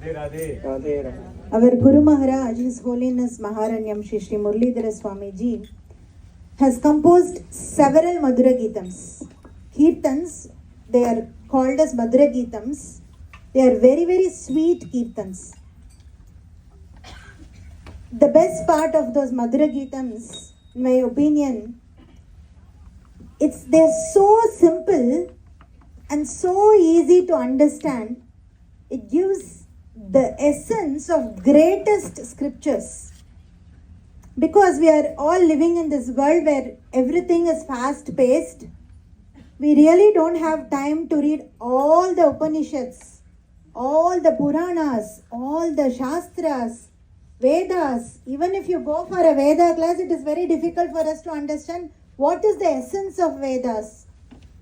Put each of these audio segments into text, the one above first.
Radhe Radhe. Radhe Radhe. Our Guru Maharaj, His Holiness Maharanyam Shri Shri Muralidhara Swami Ji, has composed several Madhura Geetams. Kirtans, they are called as Madhura Geetams. They are very, very sweet Kirtans. The best part of those Madhura Geetams, in my opinion, they're so simple and so easy to understand. It gives the essence of greatest scriptures. Because we are all living in this world where everything is fast paced, we really don't have time to read all the Upanishads, all the Puranas, all the Shastras, Vedas. Even if you go for a Veda class, it is very difficult for us to understand what is the essence of Vedas.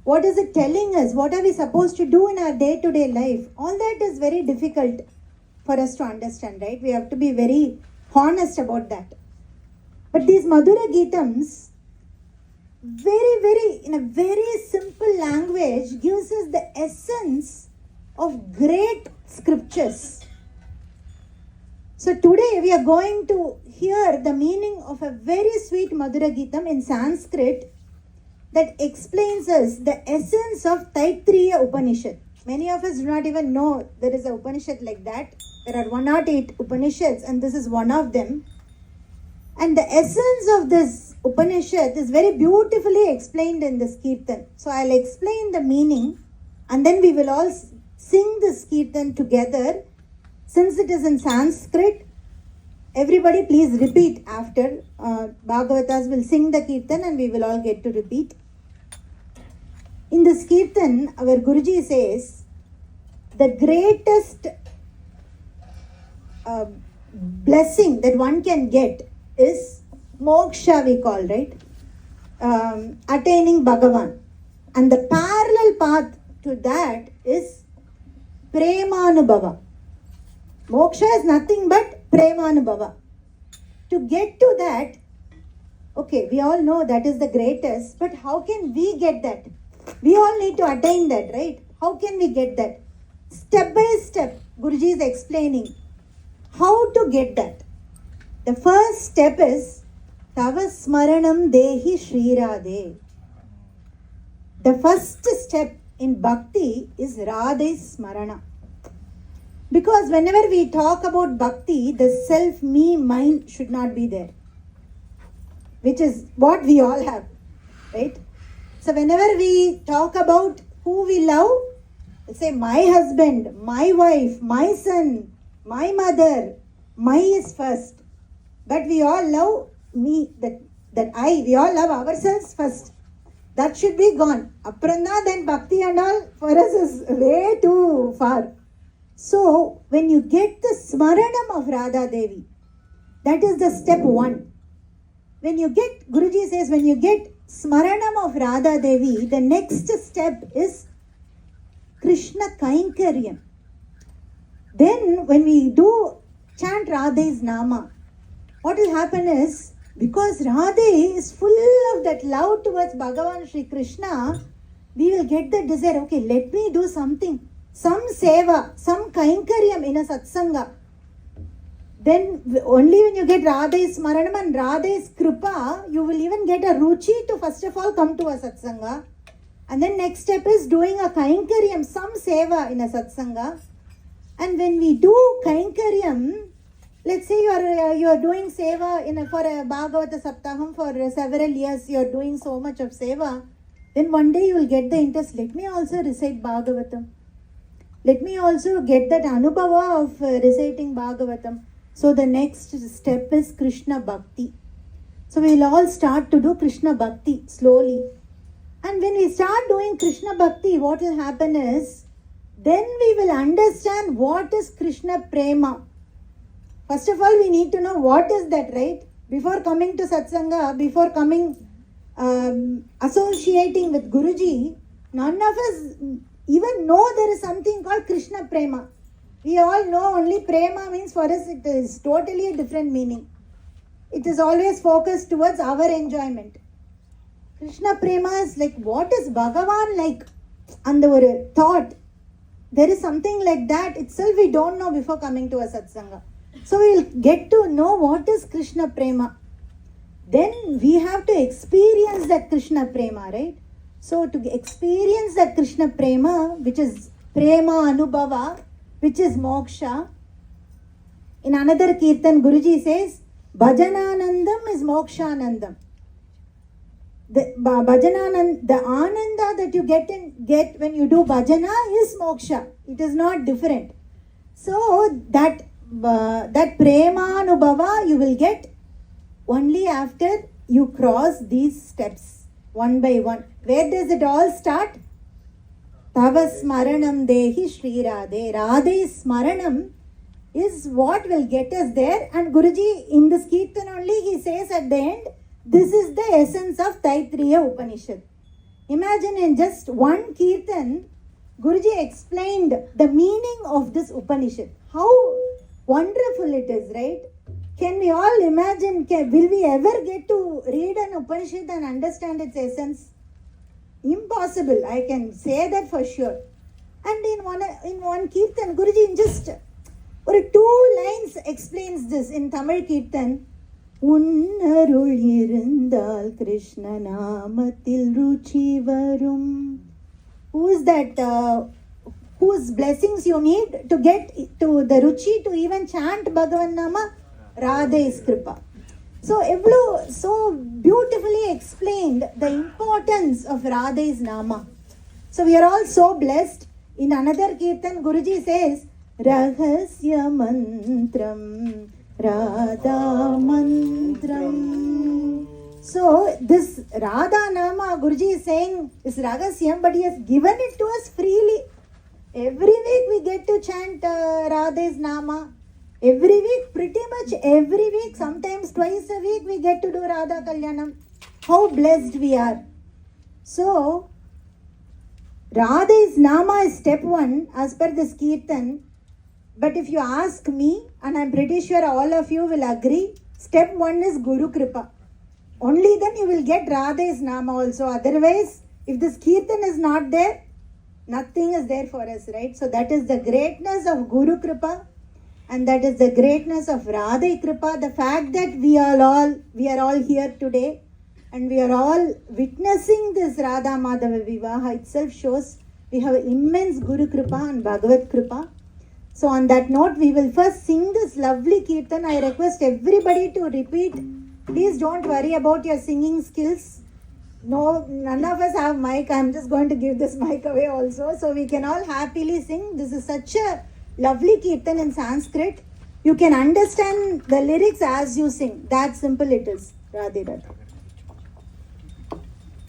What is it telling us? What are we supposed to do in our day-to-day life? All that is very difficult for us to understand, right? We have to be very honest about that. But these Madhura Geetams, in a very simple language, gives us the essence of great scriptures. So today we are going to hear the meaning of a very sweet Madhura Geetam in Sanskrit that explains us the essence of Taittiriya Upanishad. Many of us do not even know there is a Upanishad like that. There are 108 Upanishads and this is one of them. And the essence of this Upanishad is very beautifully explained in this Kirtan. So I'll explain the meaning and then we will all sing this Kirtan together. Since it is in Sanskrit, everybody please repeat after. Bhagavatas will sing the Kirtan and we will all get to repeat. In this Kirtan, our Guruji says, the greatest blessing that one can get is moksha, we call, right? Attaining Bhagavan. And the parallel path to that is Premanubhava. Moksha is nothing but Premanubhava. To get to that, okay, we all know that is the greatest, but how can we get that? We all need to attain that, right? How can we get that? Step by step, Guruji is explaining how to get that. The first step is Tava Smaranam Dehi Shri Radhe. The first step in Bhakti is Radhe Smarana. Because whenever we talk about Bhakti, the self, me, mine should not be there. Which is what we all have, right? So whenever we talk about who we love, say my husband, my wife, my son, my mother, my is first. But we all love me, we all love ourselves first. That should be gone. Apranda, then Bhakti and all for us is way too far. So, when you get the Smaranam of Radha Devi, that is the step one. When you get, Guruji says, when you get Smaranam of Radha Devi, the next step is Krishna Kainkaryam. Then, when we do chant Radhe's Nama, what will happen is, because Radhe is full of that love towards Bhagavan Shri Krishna, we will get the desire, okay, let me do something. Some seva, some kainkaryam in a satsanga. Then only when you get Radha's Smaranam and Radha's Kripa, you will even get a ruchi to first of all come to a satsanga. And then next step is doing a kainkaryam, some seva in a satsanga. And when we do kainkaryam, let's say you are doing seva for a Bhagavata Saptaham for several years, you are doing so much of seva, then one day you will get the interest, let me also recite Bhagavatam. Let me also get that anubhava of reciting Bhagavatam. So the next step is Krishna Bhakti. So we will all start to do Krishna Bhakti slowly. And when we start doing Krishna Bhakti, what will happen is, then we will understand what is Krishna Prema. First of all, we need to know what is that, right? Before coming to Satsanga, before coming, associating with Guruji, none of us even know there is something called Krishna Prema. We all know only Prema means for us it is totally a different meaning. It is always focused towards our enjoyment. Krishna Prema is like, what is Bhagavan like? And the thought, There is something like that itself we don't know before coming to a satsanga. So we'll get to know what is Krishna Prema. Then we have to experience that Krishna Prema, right? So to experience that Krishna Prema, which is Prema Anubhava, which is moksha. In another Kirtan, Guruji says, Bhajananandam is mokshanandam. The bhajananand, the ananda that you get when you do bhajana is moksha. It is not different. So that prema anubhava you will get only after you cross these steps one by one. Where does it all start? Tava smaranam dehi Shri Radhe. Radhe's smaranam is what will get us there. And Guruji in this Kirtan only he says at the end, this is the essence of Taittiriya Upanishad. Imagine in just one Kirtan, Guruji explained the meaning of this Upanishad. How wonderful it is, right? Can we all imagine, will we ever get to read an Upanishad and understand its essence? Impossible, I can say that for sure. And in one Kirtan, Guruji in just 2 lines explains this in Tamil Kirtan. உன்னருள் இருந்தால் கிருஷ்ண நாமத்தில் ருச்சி வரும். Who is that? Whose blessings you need to get to the ruchi to even chant Bhagavan Nama? Radhe's Kripa. So beautifully explained the importance of Radhe's Nama. So we are all so blessed. In another Kirtan, Guruji says, Rahasya Mantram Radha Mantram. So this Radha Nama, Guruji is saying is Ragasyam, but he has given it to us freely. Every week we get to chant Radha's Nama. Every week, pretty much every week, sometimes twice a week we get to do Radha Kalyanam. How blessed we are. So Radha's Nama is step 1 as per this Kirtan. But if you ask me, and I'm pretty sure all of you will agree, step 1 is Guru Kripa. Only then you will get Radha's Nama also. Otherwise, if this Kirtan is not there, nothing is there for us, right? So that is the greatness of Guru Kripa, and that is the greatness of Radha Kripa. The fact that we are all here today, and we are all witnessing this Radha Madhava Vivaha itself shows we have immense Guru Kripa and Bhagavad Kripa. So on that note, we will first sing this lovely Kirtan. I request everybody to repeat. Please don't worry about your singing skills. No, none of us have mic. I'm just going to give this mic away also. So we can all happily sing. This is such a lovely Kirtan in Sanskrit. You can understand the lyrics as you sing. That simple it is. Radhe Radhe.